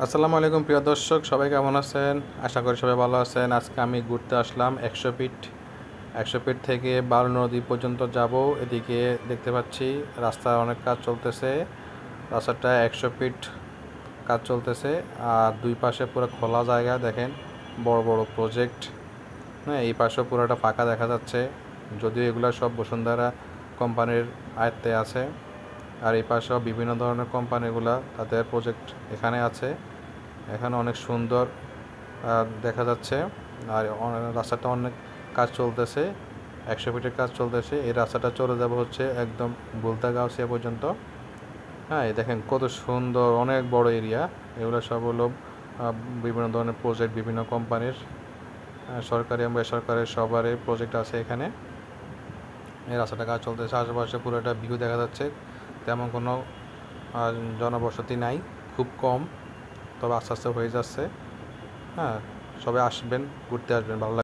আসসালামু আলাইকুম প্রিয় দর্শক, সবাই কেমন আছেন? আশা করি সবাই ভালো আছেন। আজকে আমি ঘুরতে আসলাম 100 ফিট থেকে বালু নদী পর্যন্ত যাব। এদিকে দেখতে পাচ্ছি রাস্তার অনেক কাজ চলতেছে। রাস্তাটা 100 ফিট কাজ চলতেছে, আর দুই পাশে পুরো খোলা জায়গা। দেখেন, বড় বড় প্রজেক্ট। হ্যাঁ, এই পাশেও পুরোটা ফাঁকা দেখা যাচ্ছে, যদিও এগুলো সব বসুন্ধরা কোম্পানির আয়ত্তে আছে। আর এই পাশেও বিভিন্ন ধরনের কোম্পানিগুলা তাদের প্রজেক্ট এখানে আছে। এখানে অনেক সুন্দর দেখা যাচ্ছে। আর রাস্তাটা অনেক কাজ চলতেছে, 100 ফিটের কাজ চলতেছে। এই রাস্তাটা চলে যাবে হচ্ছে একদম বুলতাগাউসিয়া পর্যন্ত। হ্যাঁ, এই দেখেন কত সুন্দর, অনেক বড় এরিয়া। এগুলো সব হলো বিভিন্ন ধরনের প্রজেক্ট, বিভিন্ন কোম্পানির, সরকারি এবং বেসরকারি সবারই প্রজেক্ট আছে এখানে। এই রাস্তাটা কাজ চলতেছে, আশেপাশে পুরোটা ভিউ দেখা যাচ্ছে। তেমন কোনো জনবসতি নাই, খুব কম, তবে আস্তে আস্তে হয়ে যাচ্ছে। হ্যাঁ, সবাই আসবেন, ঘুরতে আসবেন, ভালো লাগবে।